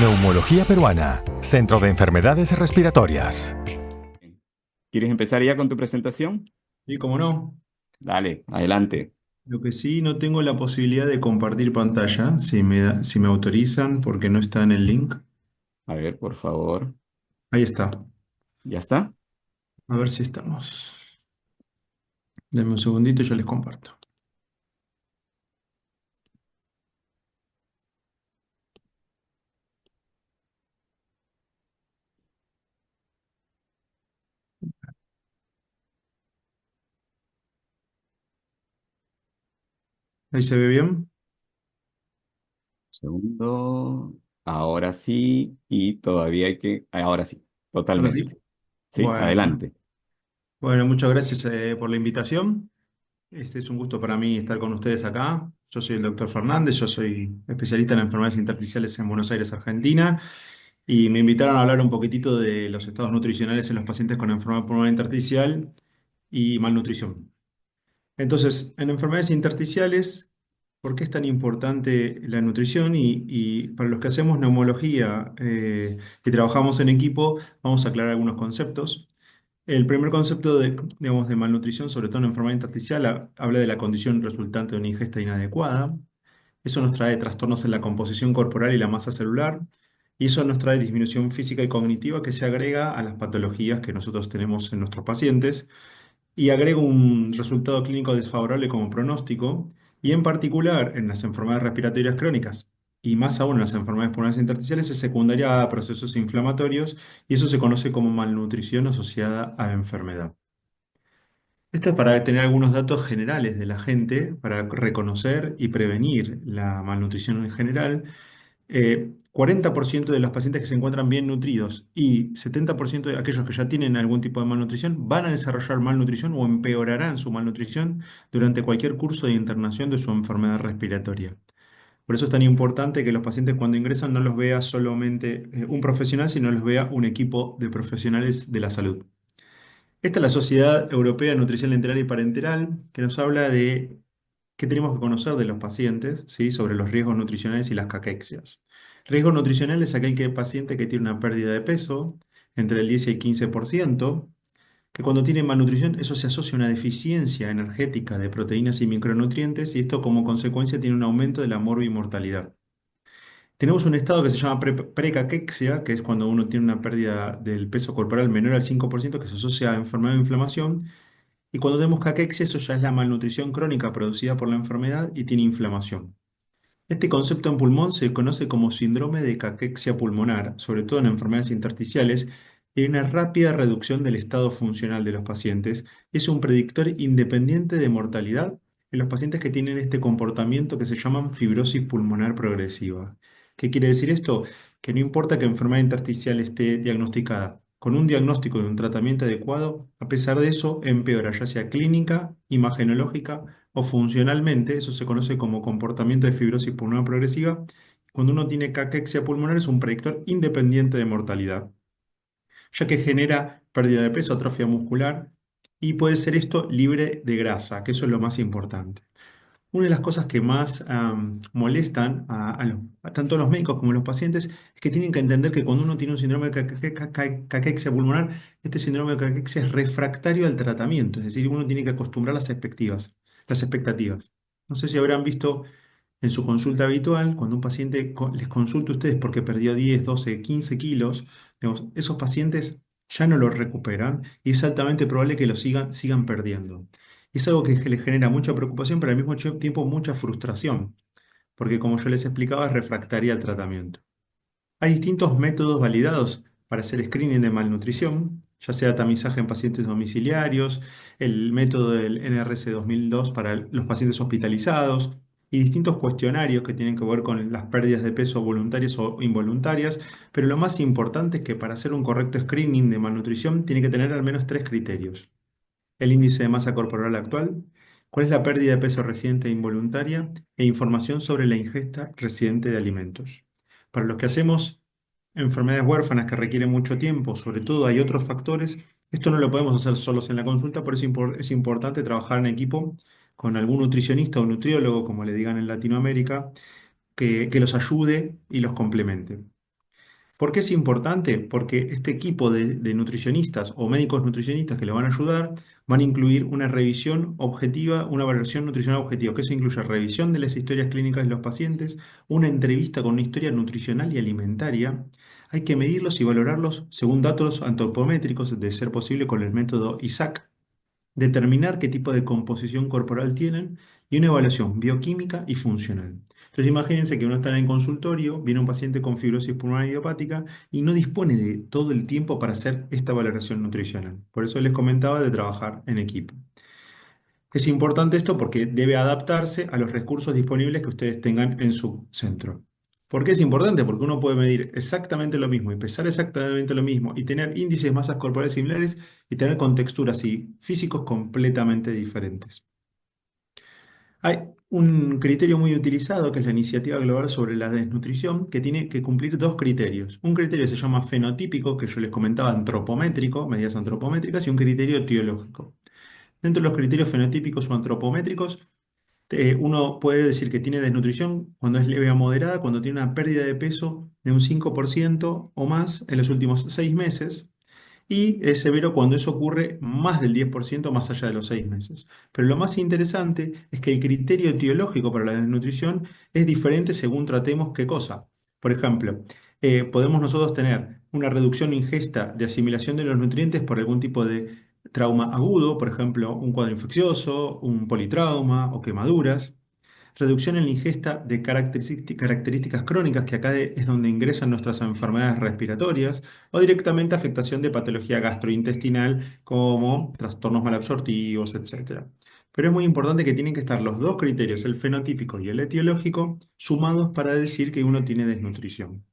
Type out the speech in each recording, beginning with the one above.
Neumología Peruana, Centro de Enfermedades Respiratorias. ¿Quieres empezar ya con tu presentación? Y como no, Dale, adelante. lo que sí no tengo la posibilidad de compartir pantalla, si me autorizan, porque no está en el link. A ver, por favor. Ahí está. ¿Ya está? A ver si estamos. Denme un segundito y yo les comparto. Ahí se ve bien. Segundo. Ahora sí. Y todavía hay que... Ahora sí, Ahora totalmente. sí. Sí, Bueno, adelante. bueno, muchas gracias por la invitación. Este es un gusto para mí estar con ustedes acá. Yo soy el doctor Fernández, yo soy especialista en enfermedades intersticiales en Buenos Aires, Argentina, y me invitaron a hablar un poquitito de los estados nutricionales en los pacientes con enfermedad pulmonar intersticial y malnutrición. Entonces, en enfermedades intersticiales, ¿por qué es tan importante la nutrición? Y para los que hacemos neumología y trabajamos en equipo, vamos a aclarar algunos conceptos. El primer concepto de, digamos, de malnutrición, sobre todo en enfermedad intersticial, habla de la condición resultante de una ingesta inadecuada. Eso nos trae trastornos en la composición corporal y la masa celular. Y eso nos trae disminución física y cognitiva que se agrega a las patologías que nosotros tenemos en nuestros pacientes y agrega un resultado clínico desfavorable como pronóstico, y en particular en las enfermedades respiratorias crónicas, y más aún en las enfermedades pulmonares intersticiales, es secundaria a procesos inflamatorios, y eso se conoce como malnutrición asociada a enfermedad. Esto es para tener algunos datos generales de la gente, para reconocer y prevenir la malnutrición en general. 40% de los pacientes que se encuentran bien nutridos y 70% de aquellos que ya tienen algún tipo de malnutrición van a desarrollar malnutrición o empeorarán su malnutrición durante cualquier curso de internación de su enfermedad respiratoria. Por eso es tan importante que los pacientes cuando ingresan no los vea solamente un profesional, sino los vea un equipo de profesionales de la salud. Esta es la Sociedad Europea de Nutrición Enteral y Parenteral, que nos habla de qué tenemos que conocer de los pacientes, ¿sí? Sobre los riesgos nutricionales y las caquexias. Riesgo nutricional es aquel paciente que tiene una pérdida de peso entre el 10 y el 15%, que cuando tiene malnutrición eso se asocia a una deficiencia energética de proteínas y micronutrientes, y esto como consecuencia tiene un aumento de la morbimortalidad. Tenemos un estado que se llama precaquexia, que es cuando uno tiene una pérdida del peso corporal menor al 5%, que se asocia a enfermedad o inflamación. Y cuando tenemos caquexia, eso ya es la malnutrición crónica producida por la enfermedad y tiene inflamación. Este concepto en pulmón se conoce como síndrome de caquexia pulmonar, sobre todo en enfermedades intersticiales, y hay una rápida reducción del estado funcional de los pacientes. Es un predictor independiente de mortalidad en los pacientes que tienen este comportamiento que se llaman fibrosis pulmonar progresiva. ¿Qué quiere decir esto? Que no importa que enfermedad intersticial esté diagnosticada, con un diagnóstico de un tratamiento adecuado, a pesar de eso, empeora, ya sea clínica, imagenológica o funcionalmente. Eso se conoce como comportamiento de fibrosis pulmonar progresiva. Cuando uno tiene caquexia pulmonar es un predictor independiente de mortalidad, ya que genera pérdida de peso, atrofia muscular, y puede ser esto libre de grasa, que eso es lo más importante. Una de las cosas que más molestan a tanto los médicos como los pacientes es que tienen que entender que cuando uno tiene un síndrome de caquexia pulmonar, este síndrome de caquexia es refractario al tratamiento, es decir, uno tiene que acostumbrar las expectativas, las expectativas. No sé si habrán visto en su consulta habitual, cuando un paciente les consulta a ustedes porque perdió 10, 12, 15 kilos, digamos, esos pacientes ya no lo recuperan y es altamente probable que lo sigan perdiendo. Es algo que les genera mucha preocupación, pero al mismo tiempo mucha frustración, porque como yo les explicaba, es refractaria al tratamiento. Hay distintos métodos validados para hacer screening de malnutrición, ya sea tamizaje en pacientes domiciliarios, el método del NRS 2002 para los pacientes hospitalizados y distintos cuestionarios que tienen que ver con las pérdidas de peso voluntarias o involuntarias, pero lo más importante es que para hacer un correcto screening de malnutrición tiene que tener al menos tres criterios: el índice de masa corporal actual, cuál es la pérdida de peso reciente e involuntaria, e información sobre la ingesta reciente de alimentos. Para los que hacemos enfermedades huérfanas que requieren mucho tiempo, sobre todo hay otros factores, esto no lo podemos hacer solos en la consulta, por eso es importante trabajar en equipo con algún nutricionista o nutriólogo, como le digan en Latinoamérica, que los ayude y los complemente. ¿Por qué es importante? Porque este equipo de nutricionistas o médicos nutricionistas que le van a ayudar van a incluir una revisión objetiva, una valoración nutricional objetiva, que eso incluye revisión de las historias clínicas de los pacientes, una entrevista con una historia nutricional y alimentaria. Hay que medirlos y valorarlos según datos antropométricos, de ser posible con el método ISAC, determinar qué tipo de composición corporal tienen y una evaluación bioquímica y funcional. Entonces imagínense que uno está en el consultorio, viene un paciente con fibrosis pulmonar idiopática y no dispone de todo el tiempo para hacer esta valoración nutricional. Por eso les comentaba de trabajar en equipo. Es importante esto porque debe adaptarse a los recursos disponibles que ustedes tengan en su centro. ¿Por qué es importante? Porque uno puede medir exactamente lo mismo y pesar exactamente lo mismo y tener índices de masas corporales similares y tener contexturas y físicos completamente diferentes. Hay un criterio muy utilizado que es la Iniciativa Global sobre la Desnutrición, que tiene que cumplir dos criterios. Un criterio se llama fenotípico, que yo les comentaba, antropométrico, medidas antropométricas, y un criterio etiológico. Dentro de los criterios fenotípicos o antropométricos, uno puede decir que tiene desnutrición cuando es leve a moderada, cuando tiene una pérdida de peso de un 5% o más en los últimos 6 meses, y es severo cuando eso ocurre más del 10% más allá de los 6 meses. Pero lo más interesante es que el criterio etiológico para la desnutrición es diferente según tratemos qué cosa. Por ejemplo, podemos nosotros tener una reducción en ingesta de asimilación de los nutrientes por algún tipo de trauma agudo, por ejemplo, un cuadro infeccioso, un politrauma o quemaduras. Reducción en la ingesta de características crónicas, que acá es donde ingresan nuestras enfermedades respiratorias, o directamente afectación de patología gastrointestinal como trastornos malabsortivos, etc. Pero es muy importante que tienen que estar los dos criterios, el fenotípico y el etiológico, sumados para decir que uno tiene desnutrición.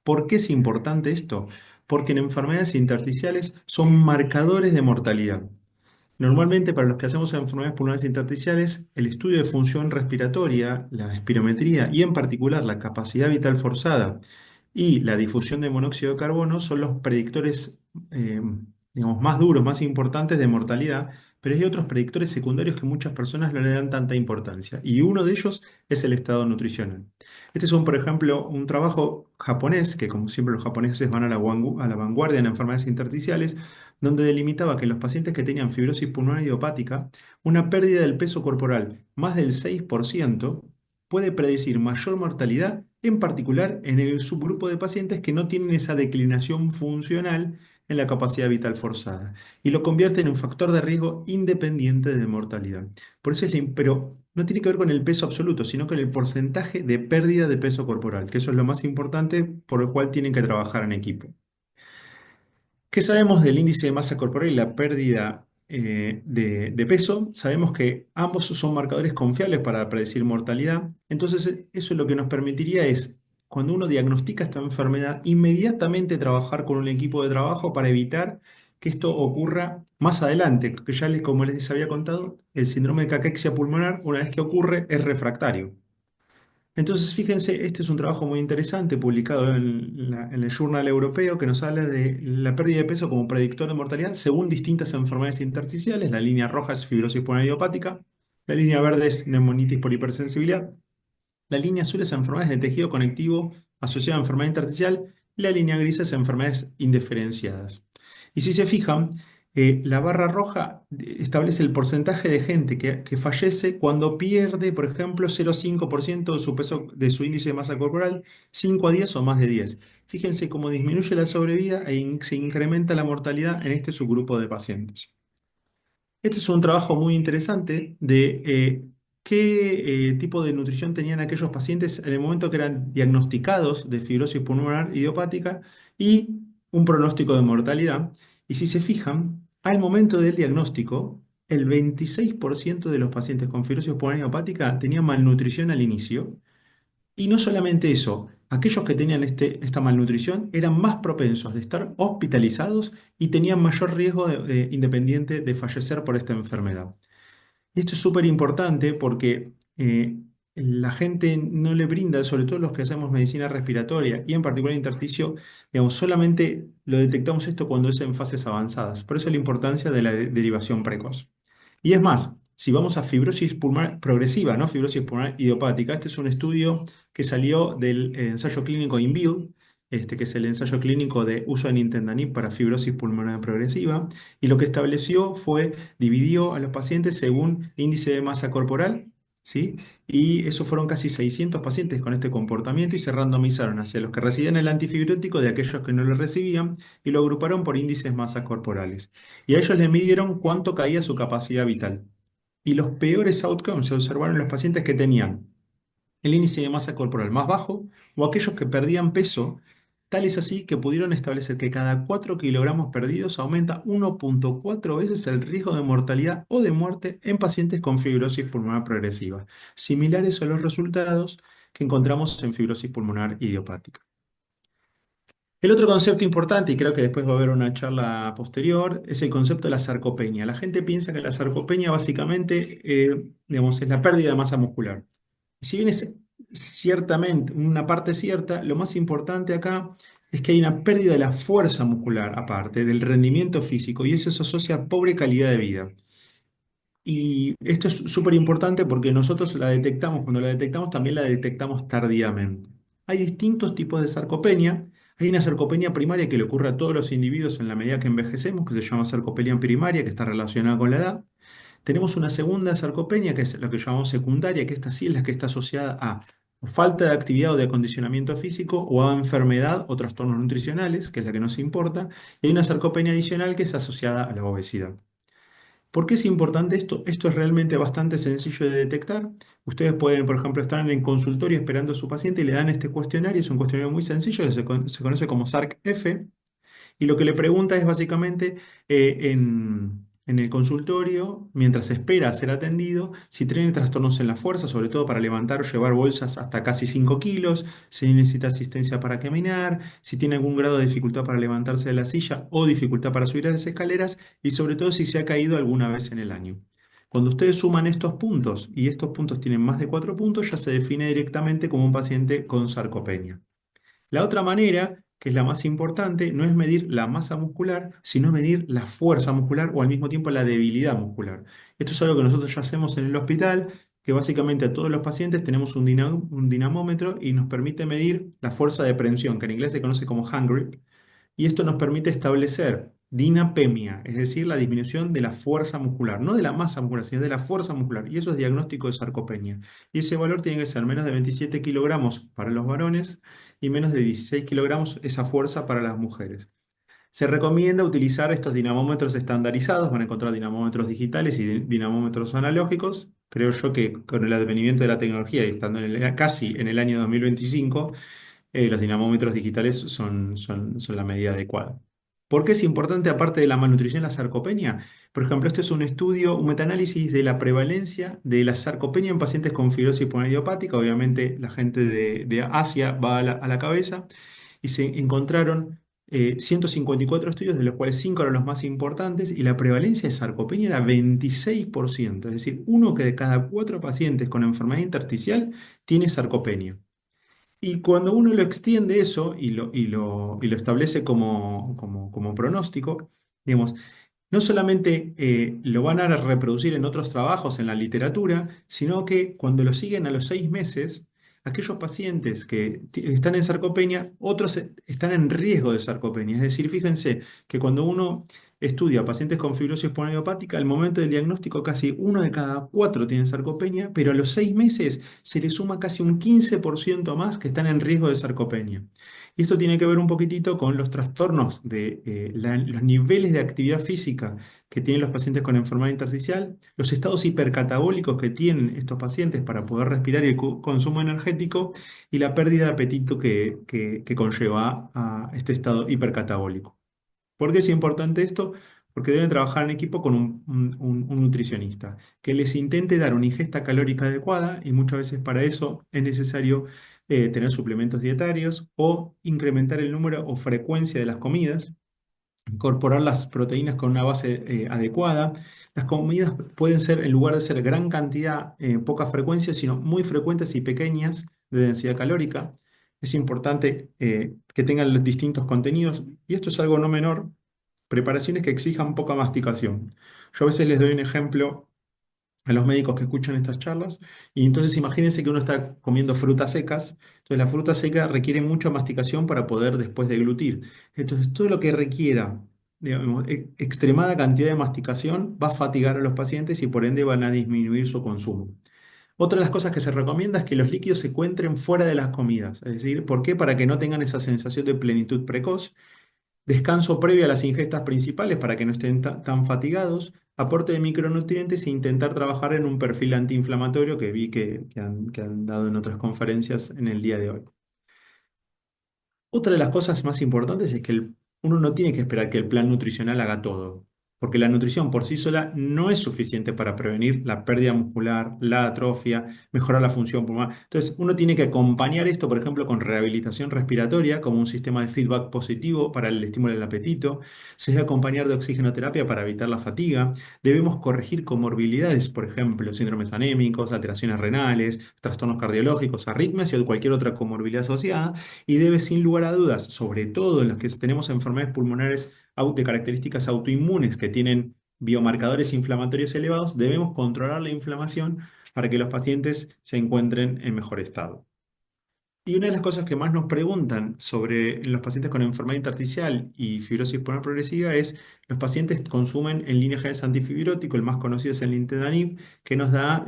¿Por qué es importante esto? Porque en enfermedades intersticiales son marcadores de mortalidad. Normalmente, para los que hacemos enfermedades pulmonares intersticiales, el estudio de función respiratoria, la espirometría y en particular la capacidad vital forzada y la difusión de monóxido de carbono son los predictores, eh, digamos, más duros, más importantes de mortalidad, pero hay otros predictores secundarios que muchas personas no le dan tanta importancia, y uno de ellos es el estado nutricional. Este es por ejemplo, un trabajo japonés, que como siempre los japoneses van a a la vanguardia en enfermedades intersticiales, donde delimitaba que en los pacientes que tenían fibrosis pulmonar idiopática, una pérdida del peso corporal más del 6% puede predecir mayor mortalidad, en particular en el subgrupo de pacientes que no tienen esa declinación funcional en la capacidad vital forzada, y lo convierte en un factor de riesgo independiente de mortalidad. Por eso pero no tiene que ver con el peso absoluto, sino con el porcentaje de pérdida de peso corporal, que eso es lo más importante por lo cual tienen que trabajar en equipo. ¿Qué sabemos del índice de masa corporal y la pérdida de peso? Sabemos que ambos son marcadores confiables para predecir mortalidad. Entonces, eso lo que nos permitiría es, cuando uno diagnostica esta enfermedad, inmediatamente trabajar con un equipo de trabajo para evitar que esto ocurra más adelante, que ya como les había contado, el síndrome de caquexia pulmonar, una vez que ocurre, es refractario. Entonces, fíjense, este es un trabajo muy interesante publicado en el Journal Europeo, que nos habla de la pérdida de peso como predictor de mortalidad según distintas enfermedades intersticiales. La línea roja es fibrosis pulmonar idiopática, la línea verde es neumonitis por hipersensibilidad, la línea azul es enfermedades de tejido conectivo asociada a enfermedad intersticial, y la línea gris es enfermedades indiferenciadas. Y si se fijan, la barra roja establece el porcentaje de gente que fallece cuando pierde, por ejemplo, 0,5% de su peso, de su índice de masa corporal, 5 a 10 o más de 10. Fíjense cómo disminuye la sobrevida e se incrementa la mortalidad en este subgrupo de pacientes. Este es un trabajo muy interesante de qué tipo de nutrición tenían aquellos pacientes en el momento que eran diagnosticados de fibrosis pulmonar idiopática y un pronóstico de mortalidad. Y si se fijan, al momento del diagnóstico, el 26% de los pacientes con fibrosis pulmonar idiopática tenían malnutrición al inicio. Y no solamente eso, aquellos que tenían esta malnutrición eran más propensos de estar hospitalizados y tenían mayor riesgo independiente de fallecer por esta enfermedad. Y esto es súper importante porque la gente no le brinda, sobre todo los que hacemos medicina respiratoria y en particular intersticio, digamos, solamente lo detectamos esto cuando es en fases avanzadas. Por eso la importancia de la derivación precoz. Y es más, si vamos a fibrosis pulmonar progresiva, ¿no? Fibrosis pulmonar idiopática, este es un estudio que salió del ensayo clínico INVIL, que es el ensayo clínico de uso de nintedanib para fibrosis pulmonar progresiva, y lo que estableció fue, dividió a los pacientes según índice de masa corporal, ¿sí? Y eso fueron casi 600 pacientes con este comportamiento y se randomizaron hacia los que recibían el antifibrótico de aquellos que no lo recibían y lo agruparon por índices masas corporales. Y a ellos les midieron cuánto caía su capacidad vital. Y los peores outcomes se observaron en los pacientes que tenían el índice de masa corporal más bajo o aquellos que perdían peso, tal es así que pudieron establecer que cada 4 kilogramos perdidos aumenta 1,4 veces el riesgo de mortalidad o de muerte en pacientes con fibrosis pulmonar progresiva, similares a los resultados que encontramos en fibrosis pulmonar idiopática. El otro concepto importante, y creo que después va a haber una charla posterior, es el concepto de la sarcopenia. La gente piensa que la sarcopenia básicamente, digamos, es la pérdida de masa muscular. Si bien es ciertamente una parte cierta, lo más importante acá es que hay una pérdida de la fuerza muscular aparte, del rendimiento físico, y eso se asocia a pobre calidad de vida. Y esto es súper importante porque nosotros la detectamos, cuando la detectamos también la detectamos tardíamente. Hay distintos tipos de sarcopenia. Hay una sarcopenia primaria que le ocurre a todos los individuos en la medida que envejecemos, que se llama sarcopenia primaria, que está relacionada con la edad. Tenemos una segunda sarcopenia, que es lo que llamamos secundaria, que esta sí es la que está asociada a falta de actividad o de acondicionamiento físico o a enfermedad o trastornos nutricionales, que es la que nos importa. Y hay una sarcopenia adicional que es asociada a la obesidad. ¿Por qué es importante esto? Esto es realmente bastante sencillo de detectar. Ustedes pueden, por ejemplo, estar en el consultorio esperando a su paciente y le dan este cuestionario. Es un cuestionario muy sencillo que se conoce como SARC-F. Y lo que le pregunta es básicamente en el consultorio, mientras espera a ser atendido, si tiene trastornos en la fuerza, sobre todo para levantar o llevar bolsas hasta casi 5 kilos, si necesita asistencia para caminar, si tiene algún grado de dificultad para levantarse de la silla o dificultad para subir a las escaleras y sobre todo si se ha caído alguna vez en el año. Cuando ustedes suman estos puntos y estos puntos tienen más de 4 puntos, ya se define directamente como un paciente con sarcopenia. La otra manera, que es la más importante, no es medir la masa muscular, sino medir la fuerza muscular o al mismo tiempo la debilidad muscular. Esto es algo que nosotros ya hacemos en el hospital, que básicamente a todos los pacientes tenemos un dinamómetro y nos permite medir la fuerza de prensión, que en inglés se conoce como hand grip, y esto nos permite establecer dinapemia, es decir, la disminución de la fuerza muscular, no de la masa muscular, sino de la fuerza muscular. Y eso es diagnóstico de sarcopenia. Y ese valor tiene que ser menos de 27 kilogramos para los varones y menos de 16 kilogramos esa fuerza para las mujeres. Se recomienda utilizar estos dinamómetros estandarizados, van a encontrar dinamómetros digitales y dinamómetros analógicos. Creo yo que con el advenimiento de la tecnología y estando casi en el año 2025, los dinamómetros digitales son la medida adecuada. ¿Por qué es importante, aparte de la malnutrición, la sarcopenia? Por ejemplo, este es un estudio, un metaanálisis de la prevalencia de la sarcopenia en pacientes con fibrosis pulmonar idiopática. Obviamente, la gente de Asia va a la cabeza y se encontraron 154 estudios, de los cuales 5 eran los más importantes, y la prevalencia de sarcopenia era 26%, es decir, uno que de cada 4 pacientes con enfermedad intersticial tiene sarcopenia. Y cuando uno lo extiende eso y lo establece como pronóstico, digamos, no solamente lo van a reproducir en otros trabajos en la literatura, sino que cuando lo siguen a los 6 meses, aquellos pacientes que están en sarcopenia, otros están en riesgo de sarcopenia. Es decir, fíjense que cuando uno estudia pacientes con fibrosis pulmonar idiopática, al momento del diagnóstico casi uno de cada 4 tiene sarcopenia, pero a los 6 meses se le suma casi un 15% más que están en riesgo de sarcopenia. Y esto tiene que ver un poquitito con los trastornos de los niveles de actividad física que tienen los pacientes con enfermedad intersticial, los estados hipercatabólicos que tienen estos pacientes para poder respirar y el consumo energético y la pérdida de apetito que conlleva a este estado hipercatabólico. ¿Por qué es importante esto? Porque deben trabajar en equipo con un nutricionista que les intente dar una ingesta calórica adecuada y muchas veces para eso es necesario tener suplementos dietarios o incrementar el número o frecuencia de las comidas, incorporar las proteínas con una base adecuada. Las comidas pueden ser, en lugar de ser gran cantidad, poca frecuencia, sino muy frecuentes y pequeñas de densidad calórica. Es importante que tengan los distintos contenidos y esto es algo no menor, preparaciones que exijan poca masticación. Yo a veces les doy un ejemplo a los médicos que escuchan estas charlas. Y entonces imagínense que uno está comiendo frutas secas. Entonces la fruta seca requiere mucha masticación para poder después deglutir. Entonces todo lo que requiera, digamos, extremada cantidad de masticación va a fatigar a los pacientes y por ende van a disminuir su consumo. Otra de las cosas que se recomienda es que los líquidos se encuentren fuera de las comidas. Es decir, ¿por qué? Para que no tengan esa sensación de plenitud precoz. Descanso previo a las ingestas principales para que no estén tan fatigados, aporte de micronutrientes e intentar trabajar en un perfil antiinflamatorio que vi que han dado en otras conferencias en el día de hoy. Otra de las cosas más importantes es que uno no tiene que esperar que el plan nutricional haga todo, porque la nutrición por sí sola no es suficiente para prevenir la pérdida muscular, la atrofia, mejorar la función pulmonar. Entonces, uno tiene que acompañar esto, por ejemplo, con rehabilitación respiratoria, como un sistema de feedback positivo para el estímulo del apetito. Se debe acompañar de oxigenoterapia para evitar la fatiga. Debemos corregir comorbilidades, por ejemplo, síndromes anémicos, alteraciones renales, trastornos cardiológicos, arritmias y cualquier otra comorbilidad asociada y debe, sin lugar a dudas, sobre todo en los que tenemos enfermedades pulmonares de características autoinmunes que tienen biomarcadores inflamatorios elevados, debemos controlar la inflamación para que los pacientes se encuentren en mejor estado. Y una de las cosas que más nos preguntan sobre los pacientes con enfermedad intersticial y fibrosis pulmonar progresiva es, los pacientes consumen en líneas generales antifibrótico, el más conocido es el nintedanib, que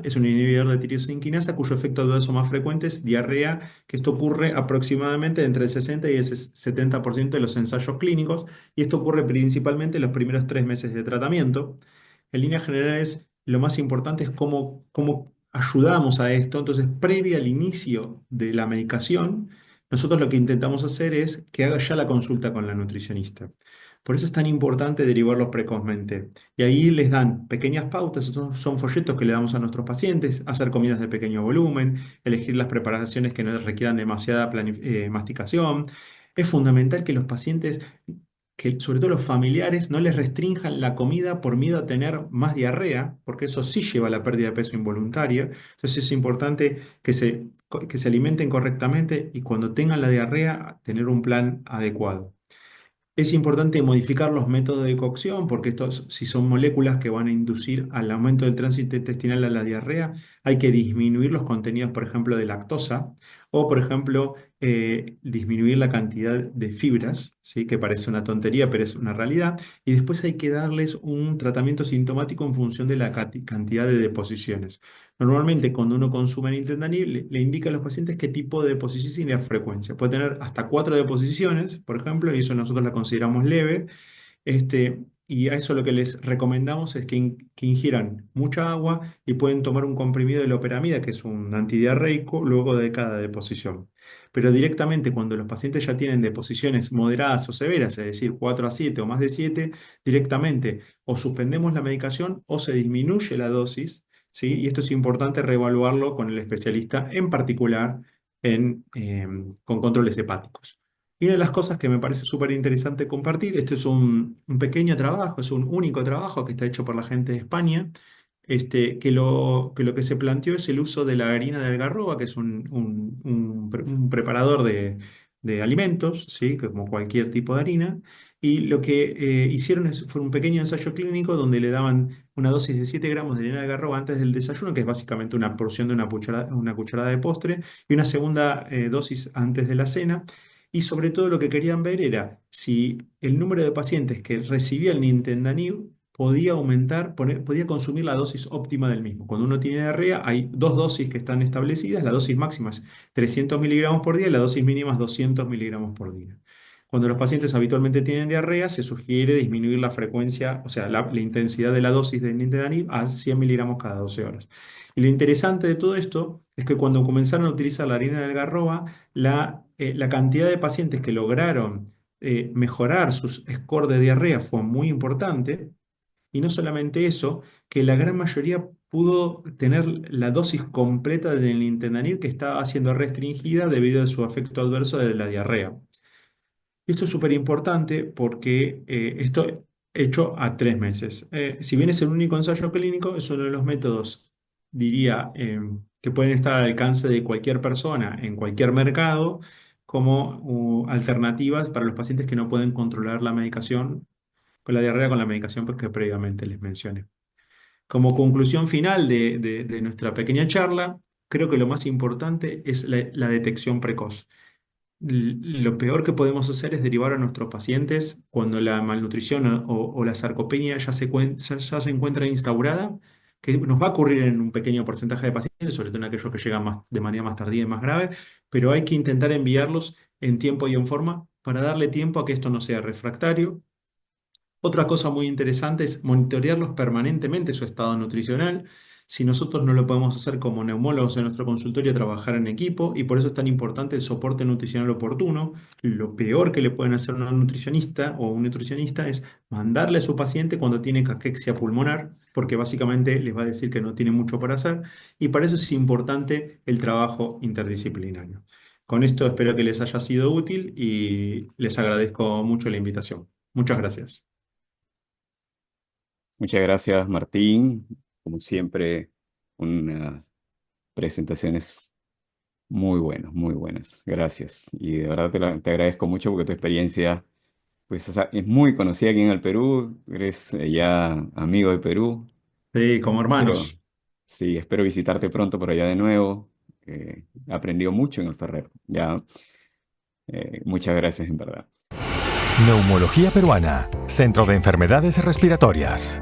es un inhibidor de tirosina quinasa, cuyo efecto adverso más frecuente es diarrea, que esto ocurre aproximadamente entre el 60 y el 70% de los ensayos clínicos, y esto ocurre principalmente en los primeros 3 meses de tratamiento. En líneas generales, lo más importante es cómo ayudamos a esto. Entonces, previo al inicio de la medicación, nosotros lo que intentamos hacer es que haga ya la consulta con la nutricionista. Por eso es tan importante derivarlos precozmente. Y ahí les dan pequeñas pautas, son folletos que le damos a nuestros pacientes, hacer comidas de pequeño volumen, elegir las preparaciones que no requieran demasiada masticación. Es fundamental que los pacientes, que sobre todo los familiares, no les restrinjan la comida por miedo a tener más diarrea, porque eso sí lleva a la pérdida de peso involuntaria. Entonces es importante que se alimenten correctamente y cuando tengan la diarrea, tener un plan adecuado. Es importante modificar los métodos de cocción porque estos, si son moléculas que van a inducir al aumento del tránsito intestinal a la diarrea, hay que disminuir los contenidos, por ejemplo, de lactosa o, por ejemplo, disminuir la cantidad de fibras, ¿sí? Que parece una tontería, pero es una realidad. Y después hay que darles un tratamiento sintomático en función de la cantidad de deposiciones. Normalmente, cuando uno consume nintedanib, le indica a los pacientes qué tipo de deposición y la frecuencia. Puede tener hasta 4 deposiciones, por ejemplo, y eso nosotros la consideramos leve. Y a eso lo que les recomendamos es que ingieran mucha agua y pueden tomar un comprimido de loperamida, que es un antidiarreico, luego de cada deposición. Pero directamente cuando los pacientes ya tienen deposiciones moderadas o severas, es decir, 4 a 7 o más de 7, directamente o suspendemos la medicación o se disminuye la dosis, ¿sí? Y esto es importante reevaluarlo con el especialista, en particular con controles hepáticos. Y una de las cosas que me parece súper interesante compartir, este es un pequeño trabajo, es un único trabajo que está hecho por la gente de España, que lo que se planteó es el uso de la harina de algarroba, que es un preparador de alimentos, ¿sí? Que como cualquier tipo de harina, y lo que hicieron fue un pequeño ensayo clínico donde le daban una dosis de 7 gramos de harina de algarroba antes del desayuno, que es básicamente una porción de una cucharada de postre, y una segunda dosis antes de la cena. Y sobre todo lo que querían ver era si el número de pacientes que recibía el Nintedanib podía aumentar, podía consumir la dosis óptima del mismo. Cuando uno tiene diarrea, hay dos dosis que están establecidas. La dosis máxima es 300 miligramos por día y la dosis mínima es 200 miligramos por día. Cuando los pacientes habitualmente tienen diarrea, se sugiere disminuir la frecuencia, o sea, la intensidad de la dosis de Nintedanib a 100 miligramos cada 12 horas. Y lo interesante de todo esto es que cuando comenzaron a utilizar la harina de algarroba, la cantidad de pacientes que lograron mejorar sus scores de diarrea fue muy importante. Y no solamente eso, que la gran mayoría pudo tener la dosis completa del nintedanib que estaba siendo restringida debido a su efecto adverso de la diarrea. Esto es súper importante porque esto hecho a 3 meses. Si bien es el único ensayo clínico, es uno de los métodos, diría, que pueden estar al alcance de cualquier persona en cualquier mercado como alternativas para los pacientes que no pueden controlar la medicación con la diarrea con la medicación que previamente les mencioné. Como conclusión final de nuestra pequeña charla, creo que lo más importante es la detección precoz. Lo peor que podemos hacer es derivar a nuestros pacientes cuando la malnutrición o la sarcopenia ya se encuentra instaurada, que nos va a ocurrir en un pequeño porcentaje de pacientes, sobre todo en aquellos que llegan de manera más tardía y más grave, pero hay que intentar enviarlos en tiempo y en forma para darle tiempo a que esto no sea refractario. Otra cosa muy interesante es monitorearlos permanentemente su estado nutricional. Si nosotros no lo podemos hacer como neumólogos en nuestro consultorio, trabajar en equipo, y por eso es tan importante el soporte nutricional oportuno. Lo peor que le pueden hacer a una nutricionista o un nutricionista es mandarle a su paciente cuando tiene caquexia pulmonar, porque básicamente les va a decir que no tiene mucho para hacer, y para eso es importante el trabajo interdisciplinario. Con esto espero que les haya sido útil y les agradezco mucho la invitación. Muchas gracias. Muchas gracias, Martín. Como siempre, unas presentaciones muy buenas, muy buenas. Gracias. Y de verdad te agradezco mucho porque tu experiencia, pues, o sea, es muy conocida aquí en el Perú. Eres ya amigo de Perú. Sí, como Pero hermanos. sí, espero visitarte pronto por allá de nuevo. He aprendido mucho en el Ferrer. Ya, muchas gracias en verdad. Neumología Peruana, Centro de Enfermedades Respiratorias.